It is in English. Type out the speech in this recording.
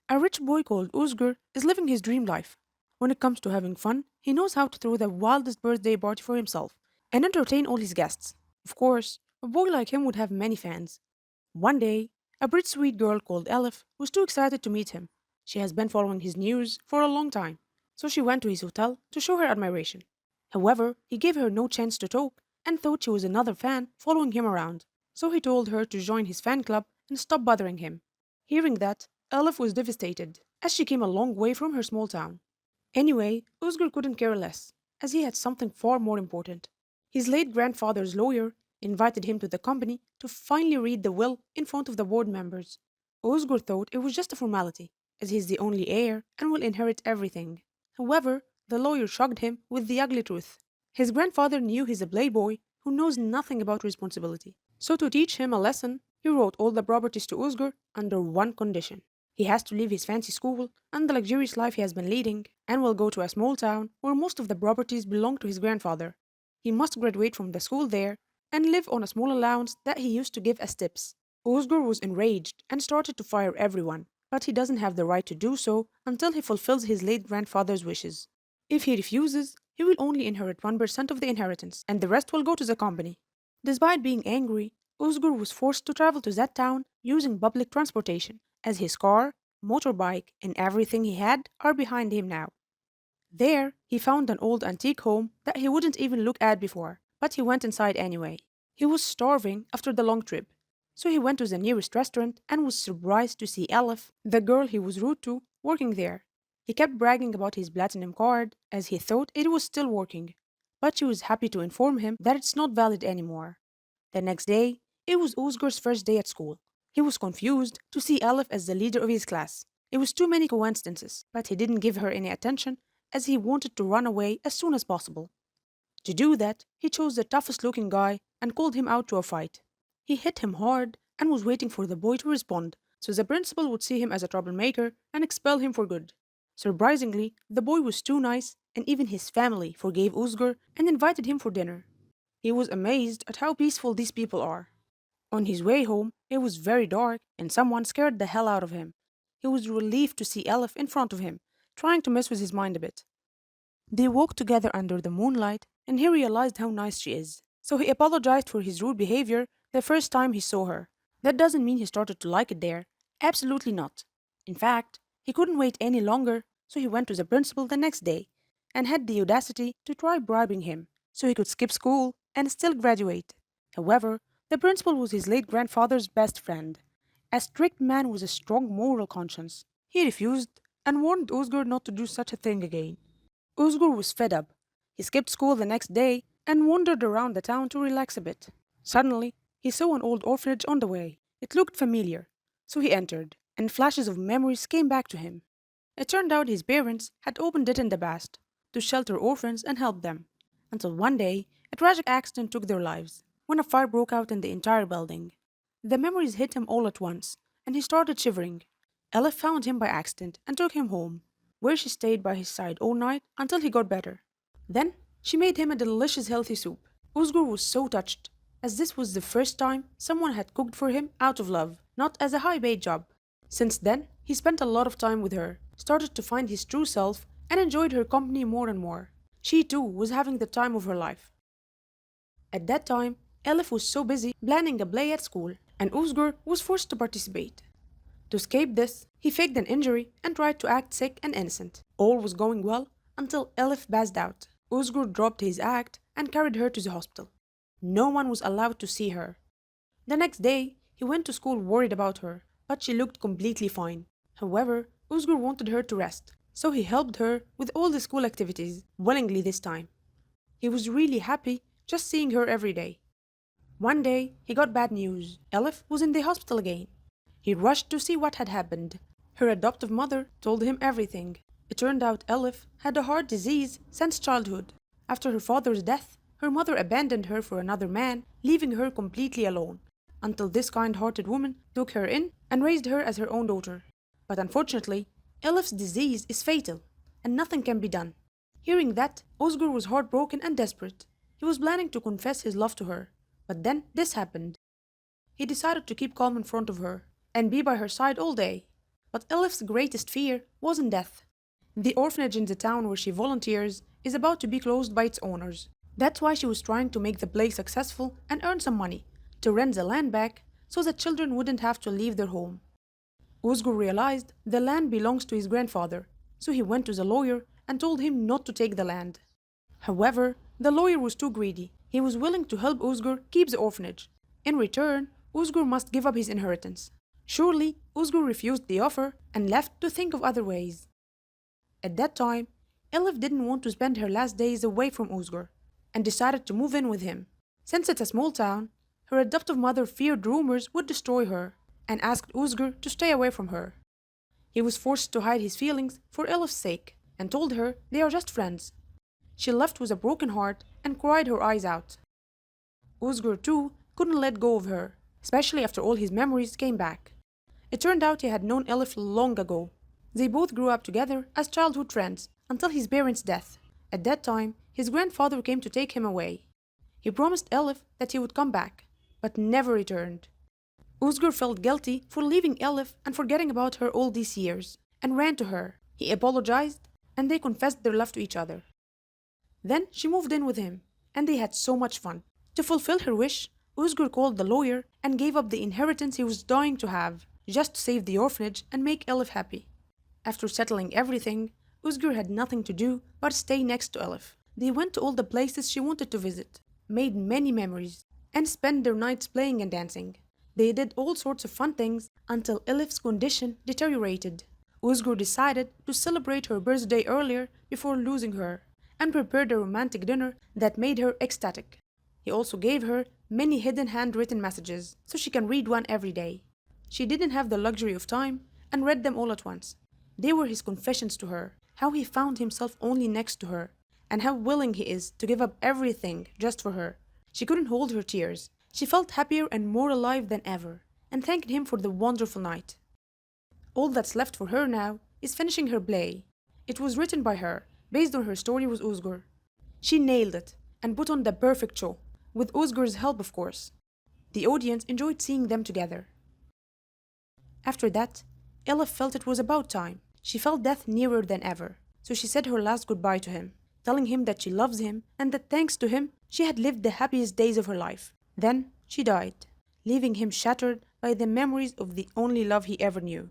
A rich boy called Uzgur is living his dream life. When it comes to having fun, he knows how to throw the wildest birthday party for himself and entertain all his guests. Of course, a boy like him would have many fans. One day, a pretty sweet girl called Elif was too excited to meet him. She has been following his news for a long time, so she went to his hotel to show her admiration. However, he gave her no chance to talk and thought she was another fan following him around, so he told her to join his fan club and stop bothering him. Hearing that, Elif was devastated, as she came a long way from her small town. Anyway, Uzgur couldn't care less, as he had something far more important. His late grandfather's lawyer invited him to the company to finally read the will in front of the board members. Uzgur thought it was just a formality, as he's the only heir and will inherit everything. However, the lawyer shocked him with the ugly truth. His grandfather knew he's a playboy who knows nothing about responsibility. So, to teach him a lesson, he wrote all the properties to Uzgur under one condition. He has to leave his fancy school and the luxurious life he has been leading and will go to a small town where most of the properties belong to his grandfather. He must graduate from the school there and live on a small allowance that he used to give as tips. Uzgur was enraged and started to fire everyone, but he doesn't have the right to do so until he fulfills his late grandfather's wishes. If he refuses, he will only inherit 1% of the inheritance and the rest will go to the company. Despite being angry, Uzgur was forced to travel to that town using public transportation, as his car, motorbike, and everything he had are behind him now. There, he found an old antique home that he wouldn't even look at before, but he went inside anyway. He was starving after the long trip, so he went to the nearest restaurant and was surprised to see Elif, the girl he was rude to, working there. He kept bragging about his platinum card as he thought it was still working, but she was happy to inform him that it's not valid anymore. The next day, it was Uzgur's first day at school. He was confused to see Elif as the leader of his class. It was too many coincidences, but he didn't give her any attention as he wanted to run away as soon as possible. To do that, he chose the toughest looking guy and called him out to a fight. He hit him hard and was waiting for the boy to respond, so the principal would see him as a troublemaker and expel him for good. Surprisingly, the boy was too nice, and even his family forgave Uzgur and invited him for dinner. He was amazed at how peaceful these people are. On his way home, it was very dark and someone scared the hell out of him. He was relieved to see Elif in front of him, trying to mess with his mind a bit. They walked together under the moonlight and he realized how nice she is. So he apologized for his rude behavior the first time he saw her. That doesn't mean he started to like it there. Absolutely not. In fact, he couldn't wait any longer, so he went to the principal the next day and had the audacity to try bribing him so he could skip school and still graduate. However, the principal was his late grandfather's best friend, a strict man with a strong moral conscience. He refused and warned Uzgur not to do such a thing again. Uzgur was fed up. He skipped school the next day and wandered around the town to relax a bit. Suddenly, he saw an old orphanage on the way. It looked familiar, so he entered, and flashes of memories came back to him. It turned out his parents had opened it in the past to shelter orphans and help them, until one day a tragic accident took their lives when a fire broke out in the entire building. The memories hit him all at once, and he started shivering. Ella found him by accident and took him home, where she stayed by his side all night until he got better. Then she made him a delicious healthy soup. Uzgur was so touched, as this was the first time someone had cooked for him out of love, not as a high paid job. Since then, he spent a lot of time with her, started to find his true self, and enjoyed her company more and more. She too was having the time of her life. At that time, Elif was so busy planning a play at school, and Uzgur was forced to participate. To escape this, he faked an injury and tried to act sick and innocent. All was going well until Elif passed out. Uzgur dropped his act and carried her to the hospital. No one was allowed to see her. The next day, he went to school worried about her, but she looked completely fine. However, Uzgur wanted her to rest, so he helped her with all the school activities, willingly this time. He was really happy just seeing her every day. One day, he got bad news. Elif was in the hospital again. He rushed to see what had happened. Her adoptive mother told him everything. It turned out Elif had a heart disease since childhood. After her father's death, her mother abandoned her for another man, leaving her completely alone, until this kind-hearted woman took her in and raised her as her own daughter. But unfortunately, Elif's disease is fatal, and nothing can be done. Hearing that, Uzgur was heartbroken and desperate. He was planning to confess his love to her, but then this happened. He decided to keep calm in front of her and be by her side all day. But Elif's greatest fear wasn't death. The orphanage in the town where she volunteers is about to be closed by its owners. That's why she was trying to make the place successful and earn some money to rent the land back so the children wouldn't have to leave their home. Uzgur realized the land belongs to his grandfather, so he went to the lawyer and told him not to take the land. However, the lawyer was too greedy. He was willing to help Uzgur keep the orphanage. In return, Uzgur must give up his inheritance. Surely, Uzgur refused the offer and left to think of other ways. At that time, Elif didn't want to spend her last days away from Uzgur and decided to move in with him. Since it's a small town, her adoptive mother feared rumors would destroy her and asked Uzgur to stay away from her. He was forced to hide his feelings for Elif's sake and told her they are just friends. She left with a broken heart and cried her eyes out. Uzgur too couldn't let go of her, especially after all his memories came back. It turned out he had known Elif long ago. They both grew up together as childhood friends until his parents' death. At that time, his grandfather came to take him away. He promised Elif that he would come back, but never returned. Uzgur felt guilty for leaving Elif and forgetting about her all these years, and ran to her. He apologized, and they confessed their love to each other. Then she moved in with him, and they had so much fun. To fulfill her wish, Uzgur called the lawyer and gave up the inheritance he was dying to have, just to save the orphanage and make Elif happy. After settling everything, Uzgur had nothing to do but stay next to Elif. They went to all the places she wanted to visit, made many memories, and spent their nights playing and dancing. They did all sorts of fun things until Elif's condition deteriorated. Uzgur decided to celebrate her birthday earlier before losing her, and prepared a romantic dinner that made her ecstatic. He also gave her many hidden handwritten messages, so she can read one every day. She didn't have the luxury of time and read them all at once. They were his confessions to her, how he found himself only next to her, and how willing he is to give up everything just for her. She couldn't hold her tears. She felt happier and more alive than ever, and thanked him for the wonderful night. All that's left for her now is finishing her play. It was written by her, based on her story with Uzgur. She nailed it and put on the perfect show, with Uzgur's help, of course. The audience enjoyed seeing them together. After that, Elif felt it was about time. She felt death nearer than ever, so she said her last goodbye to him, telling him that she loves him and that thanks to him, she had lived the happiest days of her life. Then she died, leaving him shattered by the memories of the only love he ever knew.